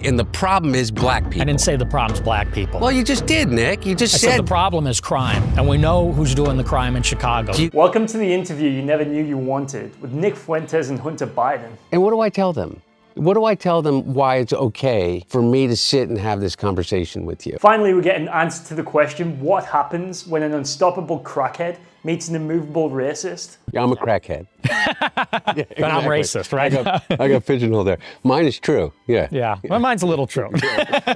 And the problem is black people. I didn't say the problem's black people. Well, you just did, Nick. You just said the problem is crime, and we know who's doing the crime in Chicago. Welcome to the interview you never knew you wanted with Nick Fuentes and Hunter Biden. And what do I tell them? What do I tell them why it's okay for me to sit and have this conversation with you? Finally, we get an answer to the question, what happens when an unstoppable crackhead meets an immovable racist? Yeah, I'm a crackhead. Yeah, exactly. But I'm racist, right? I got pigeonholed there. Mine is true, yeah. Yeah, well, mine's a little true.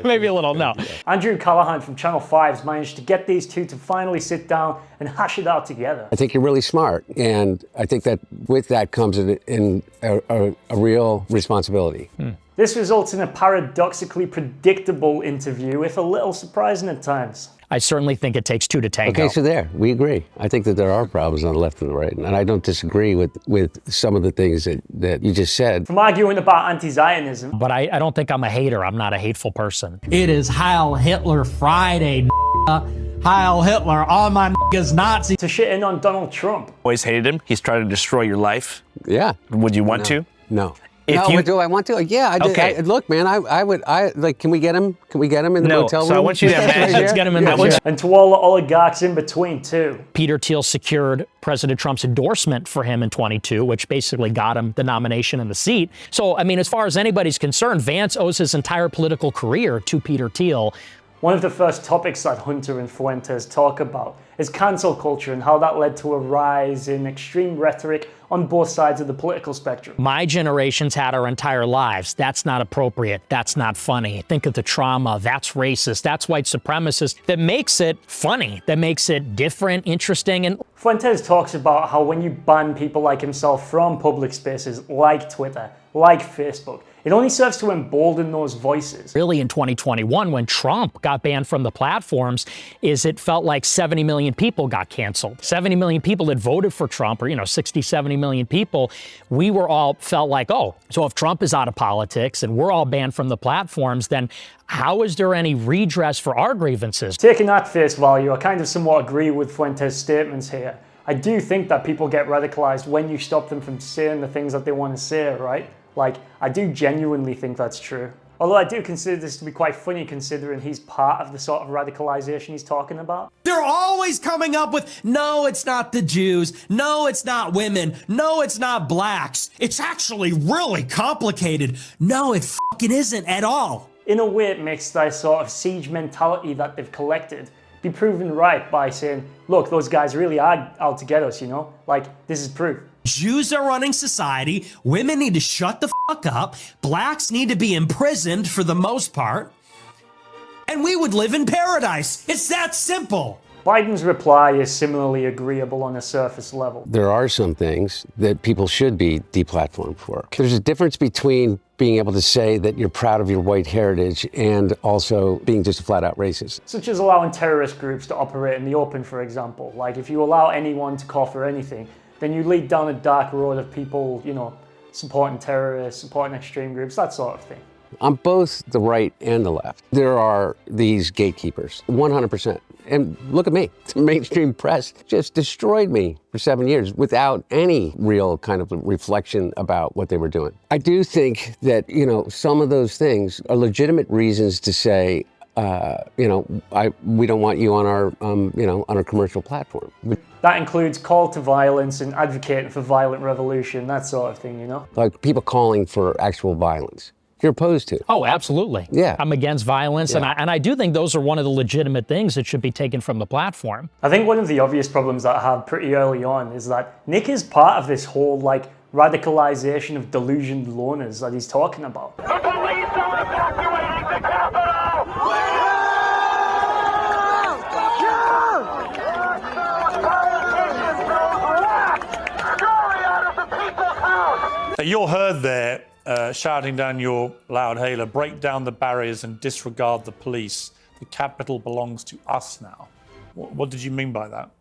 Maybe a little, no. Andrew Callaghan from Channel 5's managed to get these two to finally sit down and hash it out together. I think you're really smart, and I think that with that comes in a real responsibility. This results in a paradoxically predictable interview, if a little surprising at times. I certainly think it takes two to tango. Okay, so there, we agree. I think that there are problems on the left and the right, and I don't disagree with some of the things that you just said. From arguing about anti-Zionism. But I don't think I'm a hater. I'm not a hateful person. It is Heil Hitler Friday, Heil Hitler, all my niggas Nazi. To shit in on Donald Trump. Always hated him. He's tried to destroy your life. Yeah. Would you want to? No. Do I want to? Yeah, I did. Okay. Look, man, I would, like, can we get him? Can we get him in the motel room? So I want you to imagine. Let's get him in the And to all the oligarchs in between, too. Peter Thiel secured President Trump's endorsement for him in 22, which basically got him the nomination and the seat. So, I mean, as far as anybody's concerned, Vance owes his entire political career to Peter Thiel. One of the first topics that Hunter and Fuentes talk about is cancel culture and how that led to a rise in extreme rhetoric on both sides of the political spectrum. My generation's had our entire lives. That's not appropriate. That's not funny. Think of the trauma. That's racist. That's white supremacist. That makes it funny. That makes it different, interesting, and Fuentes talks about how when you ban people like himself from public spaces like Twitter, like Facebook, it only serves to embolden those voices. Really, in 2021, when Trump got banned from the platforms, it felt like 70 million people got canceled. 70 million people that voted for Trump, or 60, 70 million people, we were all felt like, oh, so if Trump is out of politics and we're all banned from the platforms, then how is there any redress for our grievances? Taking that face value, I kind of somewhat agree with Fuentes' statements here. I do think that people get radicalized when you stop them from saying the things that they want to say, right? Like, I do genuinely think that's true. Although I do consider this to be quite funny considering he's part of the sort of radicalization he's talking about. They're always coming up with, no, it's not the Jews. No, it's not women. No, it's not blacks. It's actually really complicated. No, it fucking isn't at all. In a way, it makes that sort of siege mentality that they've collected be proven right by saying, look, those guys really are out to get us, Like, this is proof. Jews are running society. Women need to shut the fuck up. Blacks need to be imprisoned for the most part. And we would live in paradise. It's that simple. Biden's reply is similarly agreeable on a surface level. There are some things that people should be deplatformed for. There's a difference between being able to say that you're proud of your white heritage and also being just a flat-out racist. Such as allowing terrorist groups to operate in the open, for example. Like, if you allow anyone to call for anything, then you lead down a dark road of people, supporting terrorists, supporting extreme groups, that sort of thing. On both the right and the left, there are these gatekeepers, 100%. And look at me, the mainstream press just destroyed me for 7 years without any real kind of reflection about what they were doing. I do think that, some of those things are legitimate reasons to say, we don't want you on our, on our commercial platform. That includes call to violence and advocating for violent revolution, that sort of thing, Like people calling for actual violence. You're opposed to. Oh, absolutely. Yeah. I'm against violence, yeah. and I do think those are one of the legitimate things that should be taken from the platform. I think one of the obvious problems that I had pretty early on is that Nick is part of this whole, radicalization of delusioned loners that he's talking about. The police are evacuating the Capitol! You're heard there shouting down your loud hailer, break down the barriers and disregard the police. The Capitol belongs to us now. What did you mean by that?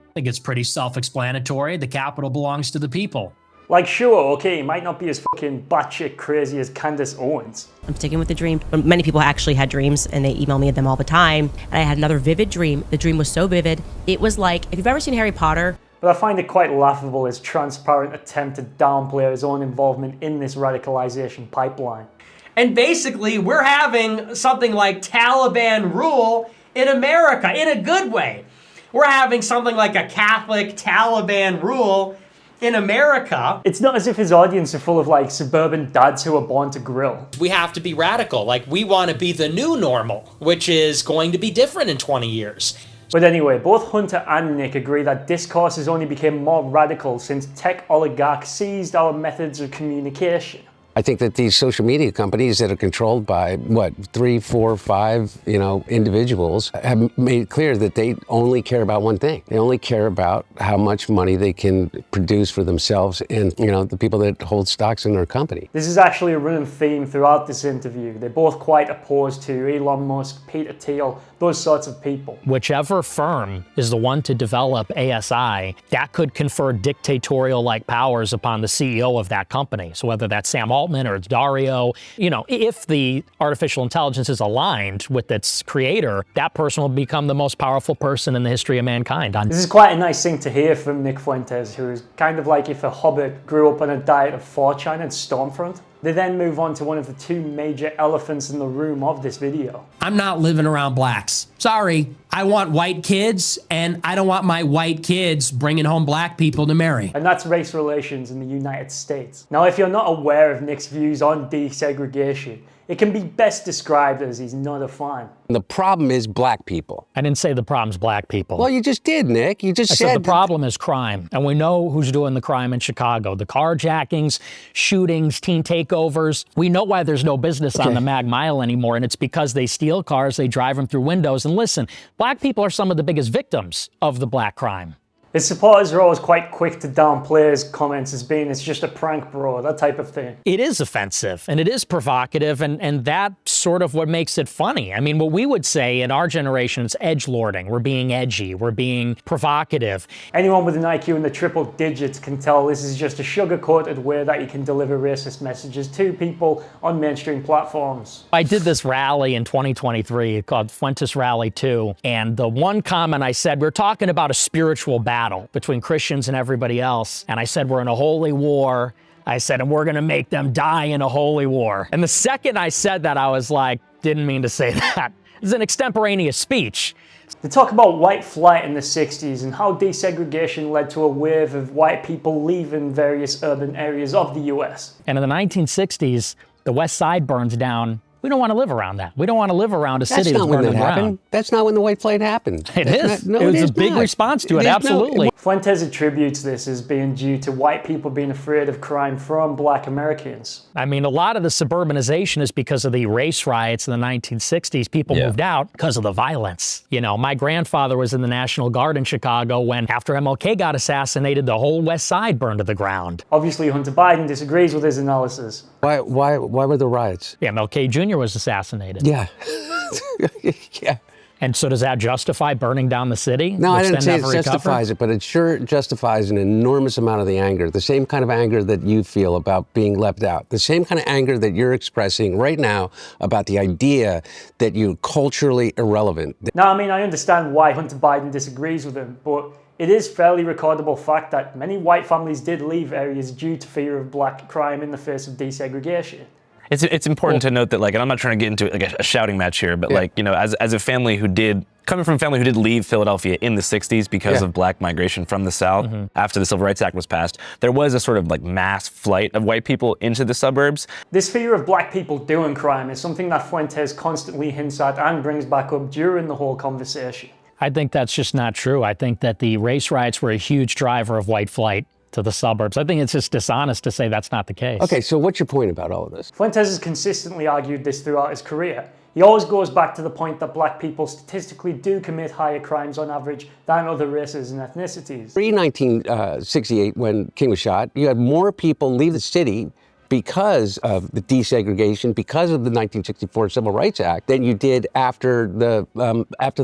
I think it's pretty self-explanatory. The Capitol belongs to the people. Like, sure, okay, it might not be as fucking batshit crazy as Candace Owens. I'm sticking with the dream. Many people actually had dreams, and they email me them all the time. And I had another vivid dream. The dream was so vivid. It was like, if you've ever seen Harry Potter, But I find it quite laughable his transparent attempt to downplay his own involvement in this radicalization pipeline. And basically, we're having something like Taliban rule in America in a good way. We're having something like a Catholic Taliban rule in America. It's not as if his audience are full of like suburban dads who are born to grill. We have to be radical. Like, we want to be the new normal, which is going to be different in 20 years. But anyway, both Hunter and Nick agree that discourse has only become more radical since tech oligarchs seized our methods of communication. I think that these social media companies that are controlled by, 3, 4, 5, individuals have made it clear that they only care about one thing. They only care about how much money they can produce for themselves and, the people that hold stocks in their company. This is actually a running theme throughout this interview. They're both quite opposed to Elon Musk, Peter Thiel, those sorts of people. Whichever firm is the one to develop ASI, that could confer dictatorial-like powers upon the CEO of that company. So whether that's Sam Altman or it's Dario, if the artificial intelligence is aligned with its creator, that person will become the most powerful person in the history of mankind. This is quite a nice thing to hear from Nick Fuentes, who is kind of like if a hobbit grew up on a diet of 4chan and Stormfront. They then move on to one of the two major elephants in the room of this video. I'm not living around blacks. Sorry, I want white kids, and I don't want my white kids bringing home black people to marry. And that's race relations in the United States. Now, if you're not aware of Nick's views on desegregation, it can be best described as he's not a fan. The problem is black people. I didn't say the problem's black people. Well, you just did, Nick. You just I said the problem is crime. And we know who's doing the crime in Chicago. The carjackings, shootings, teen takeovers. We know why there's no business on the Mag Mile anymore, and it's because they steal cars, they drive them through windows. And listen, black people are some of the biggest victims of the black crime. His supporters are always quite quick to downplay his comments as being it's just a prank, bro, that type of thing. It is offensive and it is provocative, and that's sort of what makes it funny. I mean, what we would say in our generation is edgelording. We're being edgy, we're being provocative. Anyone with an IQ in the triple digits can tell this is just a sugar-coated way that you can deliver racist messages to people on mainstream platforms. I did this rally in 2023 called Fuentes Rally 2, and the one comment I said, we're talking about a spiritual battle between Christians and everybody else. And I said, we're in a holy war. I said, and we're going to make them die in a holy war. And the second I said that, I was like, didn't mean to say that. It's an extemporaneous speech. They talk about white flight in the 60s and how desegregation led to a wave of white people leaving various urban areas of the US. And in the 1960s, the West Side burns down. We don't want to live around that. We don't want to live around a city that's burning down. That's not when the white flight happened. It is. It was a big response to it, absolutely. Fuentes attributes this as being due to white people being afraid of crime from black Americans. I mean, a lot of the suburbanization is because of the race riots in the 1960s. People moved out because of the violence. My grandfather was in the National Guard in Chicago when, after MLK got assassinated, the whole West Side burned to the ground. Obviously, Hunter Biden disagrees with his analysis. Why were there riots? Yeah, MLK Jr. was assassinated. Yeah. Yeah. And so does that justify burning down the city? No, I didn't say it justifies it, but it sure justifies an enormous amount of the anger. The same kind of anger that you feel about being left out. The same kind of anger that you're expressing right now about the idea that you're culturally irrelevant. Now, I understand why Hunter Biden disagrees with him, but it is fairly recordable fact that many white families did leave areas due to fear of black crime in the face of desegregation. It's important to note that, and I'm not trying to get into a shouting match here, but as a family coming from a family who did leave Philadelphia in the 60s because of black migration from the South after the Civil Rights Act was passed, there was a sort of mass flight of white people into the suburbs. This fear of black people doing crime is something that Fuentes constantly hints at and brings back up during the whole conversation. I think that's just not true. I think that the race riots were a huge driver of white flight to the suburbs. I think it's just dishonest to say that's not the case. Okay, so what's your point about all of this? Fuentes has consistently argued this throughout his career. He always goes back to the point that black people statistically do commit higher crimes on average than other races and ethnicities. Pre-1968, when King was shot, you had more people leave the city because of the desegregation, because of the 1964 Civil Rights Act, than you did after the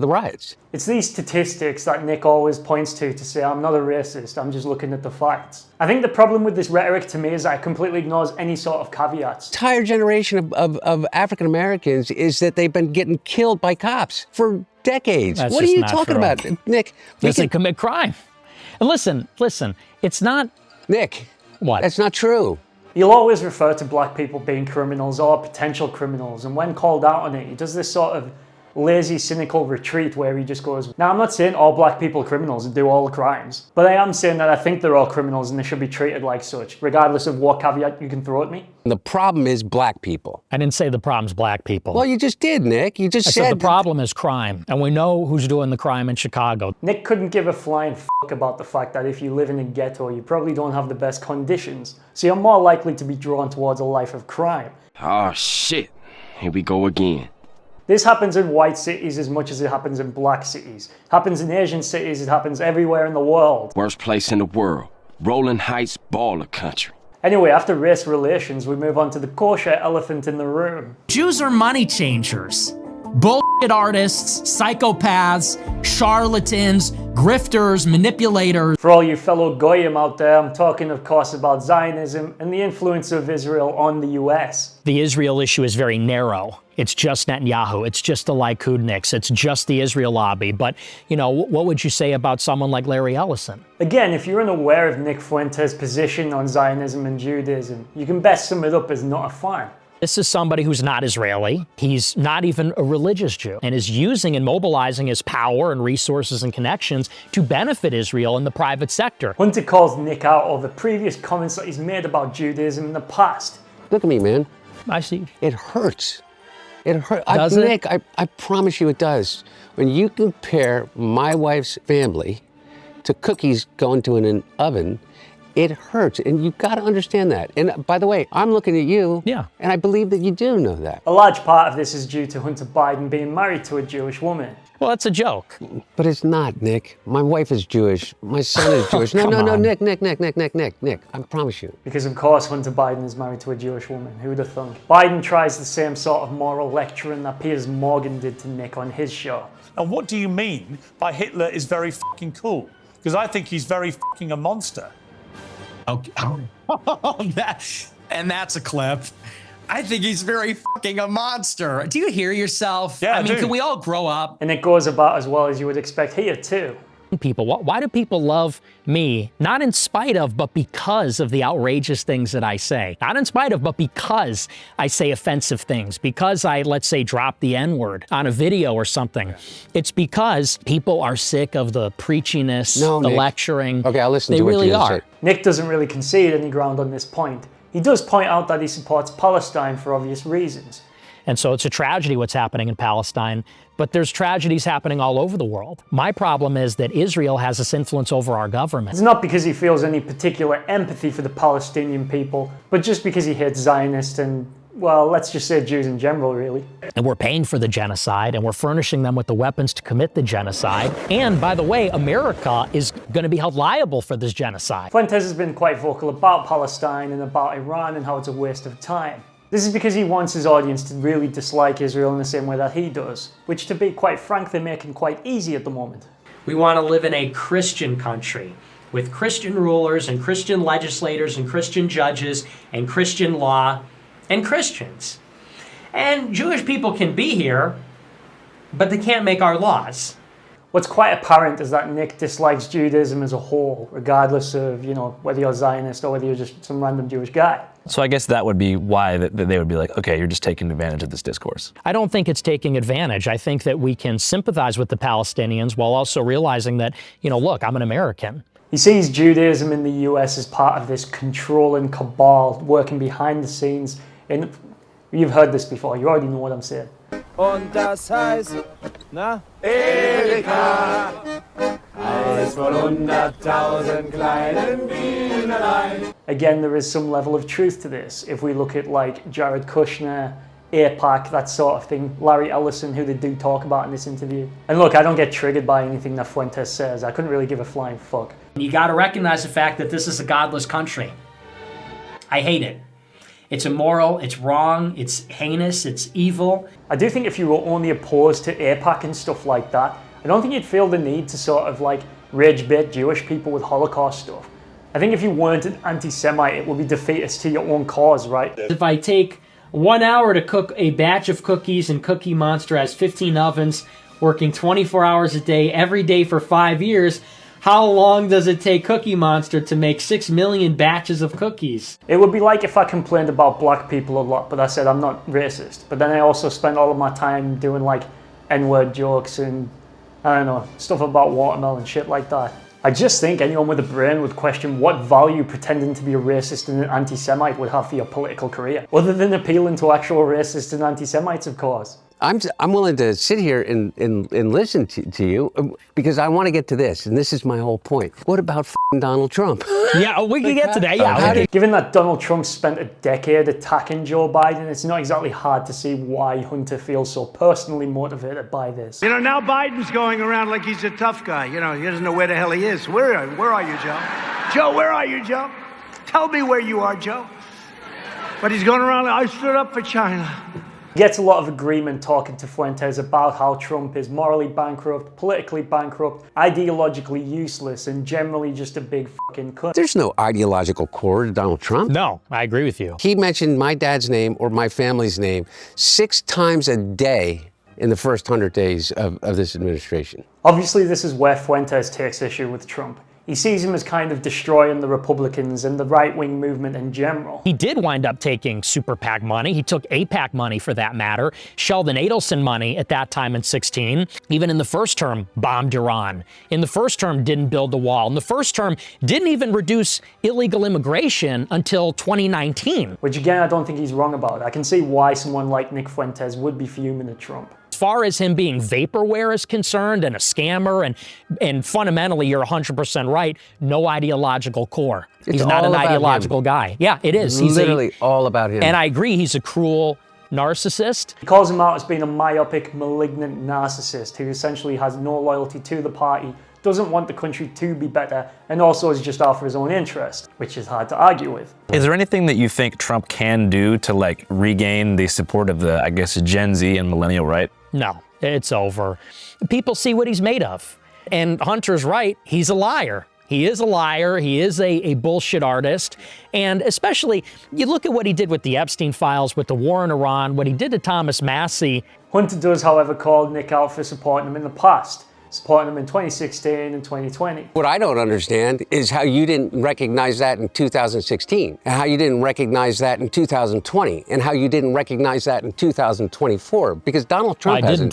riots. It's these statistics that Nick always points to say, I'm not a racist, I'm just looking at the facts. I think the problem with this rhetoric to me is that it completely ignores any sort of caveats. The entire generation of African Americans is that they've been getting killed by cops for decades. That's what are you talking about, Nick? Because they commit crime. And listen, it's not... Nick, What? that's not true. He'll always refer to black people being criminals or potential criminals, and when called out on it, he does this sort of lazy, cynical retreat where he just goes, now I'm not saying all black people are criminals and do all the crimes, but I am saying that I think they're all criminals and they should be treated like such, regardless of what caveat you can throw at me. The problem is black people. I didn't say the problem's black people. Well, you just did, Nick. You just I said said the problem is crime, and we know who's doing the crime in Chicago. Nick couldn't give a flying fuck about the fact that if you live in a ghetto, you probably don't have the best conditions, so you're more likely to be drawn towards a life of crime. Oh shit, here we go again. This happens in white cities as much as it happens in black cities. It happens in Asian cities, it happens everywhere in the world. Worst place in the world. Rolling Heights baller country. Anyway, after race relations, we move on to the kosher elephant in the room. Jews are money changers. Bullshit artists, psychopaths, charlatans, grifters, manipulators. For all you fellow goyim out there, I'm talking of course about Zionism and the influence of Israel on the US. The Israel issue is very narrow. It's just Netanyahu. It's just the Likudniks. It's just the Israel lobby. But, you know, what would you say about someone like Larry Ellison? Again, if you're unaware of Nick Fuentes' position on Zionism and Judaism, you can best sum it up as not a fan. This is somebody who's not Israeli. He's not even a religious Jew and is using and mobilizing his power and resources and connections to benefit Israel in the private sector. Hunter calls Nick out over previous comments that he's made about Judaism in the past. Look at me, man. I see. It hurts. It hurts. Does it? Nick, I promise you it does. When you compare my wife's family to cookies going to an oven, it hurts, and you've got to understand that. And by the way, I'm looking at you, Yeah. and I believe that you do know that. A large part of this is due to Hunter Biden being married to a Jewish woman. Well, that's a joke. But it's not, Nick. My wife is Jewish. My son is Jewish. No, come no, no, on. Nick. I promise you. Because of course Hunter Biden is married to a Jewish woman. Who'd have thunk? Biden tries the same sort of moral lecturing that Piers Morgan did to Nick on his show. And what do you mean by Hitler is very fucking cool? Because I think he's very fucking a monster. Okay. And that's a clip. I think he's very fucking a monster. Do you hear yourself? Yeah, I mean, do. can we all grow up? And it goes about as well as you would expect here too. People, why do people love me? Not in spite of, but because of the outrageous things that I say. Not in spite of, but because I say offensive things. Because I, let's say, drop the N-word on a video or something. It's because people are sick of the preachiness, the Nick. lecturing. Okay, I'll listen they to what really you are. say. Nick doesn't really concede any ground on this point. He does point out that he supports Palestine for obvious reasons. And so it's a tragedy what's happening in Palestine, but there's tragedies happening all over the world. My problem is that Israel has this influence over our government. It's not because he feels any particular empathy for the Palestinian people, but just because he hates Zionists and, well, let's just say Jews in general, really. And we're paying for the genocide, and we're furnishing them with the weapons to commit the genocide. And by the way, America is going to be held liable for this genocide. Fuentes has been quite vocal about Palestine and about Iran and how it's a waste of time. This is because he wants his audience to really dislike Israel in the same way that he does, which, to be quite frank, they're making quite easy at the moment. We want to live in a Christian country with Christian rulers and Christian legislators and Christian judges and Christian law and Christians. And Jewish people can be here, but they can't make our laws. What's quite apparent is that Nick dislikes Judaism as a whole, regardless of, whether you're Zionist or whether you're just some random Jewish guy. So I guess that would be why that they would be like, okay, you're just taking advantage of this discourse. I don't think it's taking advantage. I think that we can sympathize with the Palestinians while also realizing that, look, I'm an American. He sees Judaism in the US as part of this controlling cabal working behind the scenes. And you've heard this before, you already know what I'm saying. Und das heißt, na? Erika, eins von 100.000 kleinen Bienelein. Again, there is some level of truth to this. If we look at like Jared Kushner, AIPAC, that sort of thing, Larry Ellison, who they do talk about in this interview. And look, I don't get triggered by anything that Fuentes says. I couldn't really give a flying fuck. You got to recognize the fact that this is a godless country. I hate it. It's immoral, it's wrong, it's heinous, it's evil. I do think if you were only opposed to AIPAC and stuff like that, I don't think you'd feel the need to sort of like rage bait Jewish people with Holocaust stuff. I think if you weren't an anti-Semite, it would be defeatist to your own cause, right? If I take 1 hour to cook a batch of cookies and Cookie Monster has 15 ovens, working 24 hours a day, every day for 5 years, How long does it take Cookie Monster to make 6 million batches of cookies? It would be like if I complained about black people a lot, but I said I'm not racist. But then I also spent all of my time doing like N-word jokes and, I don't know, stuff about watermelon, shit like that. I just think anyone with a brain would question what value pretending to be a racist and an anti-Semite would have for your political career, other than appealing to actual racists and anti-Semites, of course. I'm willing to sit here and listen to you because I want to get to this, and this is my whole point. What about Donald Trump? Yeah, we can get to that. Yeah. Given that Donald Trump spent a decade attacking Joe Biden, it's not exactly hard to see why Hunter feels so personally motivated by this. You know, now Biden's going around like he's a tough guy. You know, he doesn't know where the hell he is. Where are you, Joe? Joe, where are you, Joe? Tell me where you are, Joe. But he's going around like, I stood up for China. He gets a lot of agreement talking to Fuentes about how Trump is morally bankrupt, politically bankrupt, ideologically useless, and generally just a big fucking cunt. There's no ideological core to Donald Trump. No, I agree with you. He mentioned my dad's name or my family's name 6 times a day in the first 100 days of this administration. Obviously, this is where Fuentes takes issue with Trump. He sees him as kind of destroying the Republicans and the right-wing movement in general. He did wind up taking Super PAC money. He took AIPAC money, for that matter, Sheldon Adelson money at that time in 16. Even in the first term, bombed Iran. In the first term, didn't build the wall. In the first term, didn't even reduce illegal immigration until 2019. Which again, I don't think he's wrong about. I can see why someone like Nick Fuentes would be fuming at Trump. As far as him being vaporware is concerned and a scammer and fundamentally you're 100% right, no ideological core. He's not an ideological guy. Yeah, it is. He's literally all about him. And I agree, he's a cruel narcissist. He calls him out as being a myopic, malignant narcissist who essentially has no loyalty to the party, doesn't want the country to be better, and also is just out for his own interest, which is hard to argue with. Is there anything that you think Trump can do to like regain the support of the, I guess, Gen Z and millennial right? No, it's over. People see what he's made of. And Hunter's right, he's a liar. He is a liar, he is a bullshit artist, and especially, you look at what he did with the Epstein files, with the war in Iran, what he did to Thomas Massey. Hunter does, however, call Nick out for supporting him in the past, supporting him in 2016 and 2020. What I don't understand is how you didn't recognize that in 2016, and how you didn't recognize that in 2020, and how you didn't recognize that in 2024, because Donald Trump hasn't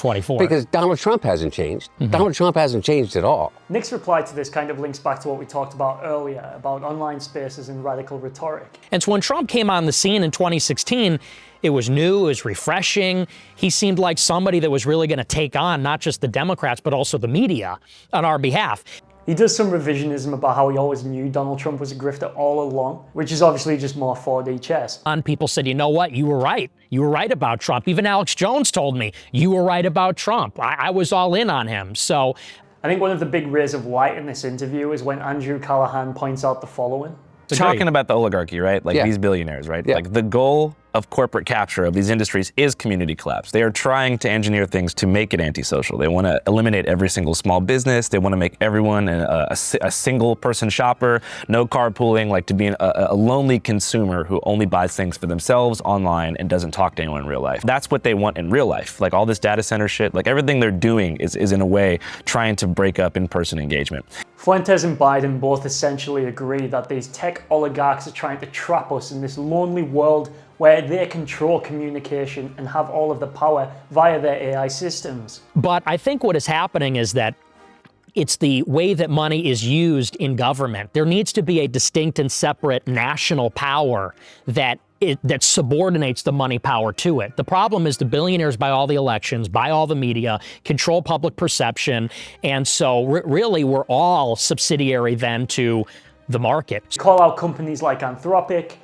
changed. Donald Trump hasn't changed at all. Nick's reply to this kind of links back to what we talked about earlier, about online spaces and radical rhetoric. And so when Trump came on the scene in 2016, it was new, it was refreshing. He seemed like somebody that was really going to take on not just the Democrats, but also the media on our behalf. He does some revisionism about how he always knew Donald Trump was a grifter all along, which is obviously just more 4D chess. And people said, you know what, you were right. You were right about Trump. Even Alex Jones told me, you were right about Trump. I was all in on him, so. I think one of the big rays of light in this interview is when Andrew Callaghan points out the following. Talking about the oligarchy, right? Like these billionaires, right? Like the goal of corporate capture of these industries is community collapse. They are trying to engineer things to make it antisocial. They want to eliminate every single small business. They want to make everyone a single person shopper, no carpooling, like to be a lonely consumer who only buys things for themselves online and doesn't talk to anyone in real life. That's what they want in real life. Like all this data center shit, like everything they're doing is in a way trying to break up in-person engagement. Fuentes and Biden both essentially agree that these tech oligarchs are trying to trap us in this lonely world where they control communication and have all of the power via their AI systems. But I think what is happening is that it's the way that money is used in government. There needs to be a distinct and separate national power that subordinates the money power to it. The problem is the billionaires buy all the elections, buy all the media, control public perception, and so really we're all subsidiary then to the market. Call out companies like Anthropic.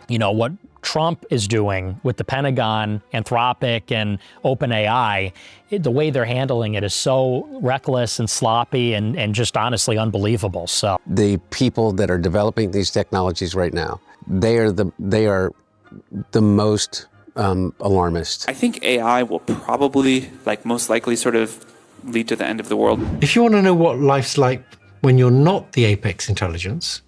You know, what Trump is doing with the Pentagon, Anthropic, and OpenAI, the way they're handling it is so reckless and sloppy and just honestly unbelievable. So the people that are developing these technologies right now, they are the most alarmist. I think AI will probably, most likely, sort of lead to the end of the world. If you want to know what life's like when you're not the apex intelligence,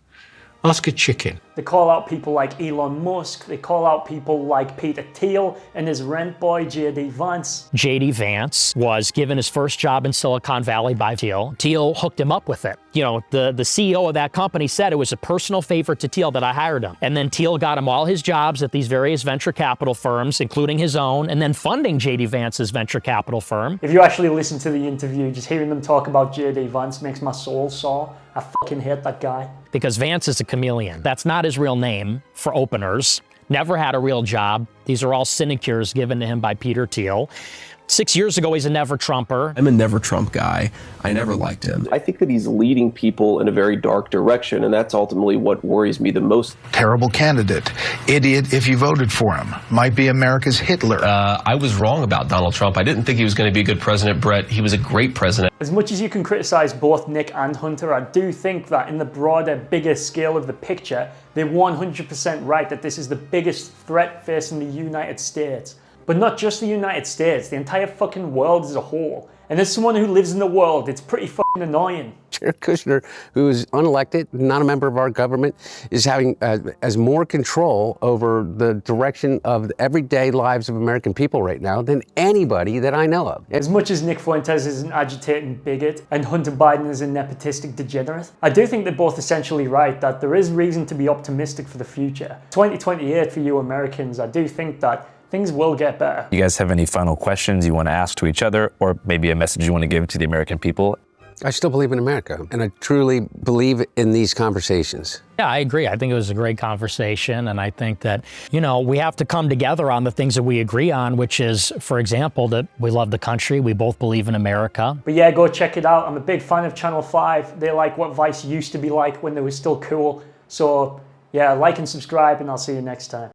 ask a chicken. They call out people like Elon Musk. They call out people like Peter Thiel and his rent boy, J.D. Vance. J.D. Vance was given his first job in Silicon Valley by Thiel. Thiel hooked him up with it. You know, the CEO of that company said it was a personal favor to Thiel that I hired him. And then Thiel got him all his jobs at these various venture capital firms, including his own, and then funding J.D. Vance's venture capital firm. If you actually listen to the interview, just hearing them talk about J.D. Vance makes my soul sore. I fucking hate that guy. Because Vance is a chameleon. That's not his real name, for openers. Never had a real job. These are all sinecures given to him by Peter Thiel. 6 years ago, he's a never Trumper. I'm a never Trump guy. I never liked him. I think that he's leading people in a very dark direction, and that's ultimately what worries me the most. Terrible candidate. Idiot if you voted for him. Might be America's Hitler. I was wrong about Donald Trump. I didn't think he was going to be a good president, Brett. He was a great president. As much as you can criticize both Nick and Hunter, I do think that in the broader, bigger scale of the picture, they're 100% right that this is the biggest threat facing the United States. But not just the United States, the entire fucking world as a whole. And as someone who lives in the world, it's pretty fucking annoying. Jared Kushner, who is unelected, not a member of our government, is having as more control over the direction of the everyday lives of American people right now than anybody that I know of. As much as Nick Fuentes is an agitating bigot and Hunter Biden is a nepotistic degenerate, I do think they're both essentially right that there is reason to be optimistic for the future. 2028 for you Americans, I do think that things will get better. You guys have any final questions you want to ask to each other, or maybe a message you want to give to the American people? I still believe in America, and I truly believe in these conversations. Yeah, I agree. I think it was a great conversation, and I think that, you know, we have to come together on the things that we agree on, which is, for example, that we love the country, we both believe in America. But yeah, go check it out. I'm a big fan of Channel 5. They're like what Vice used to be like when they were still cool. So yeah, like and subscribe, and I'll see you next time.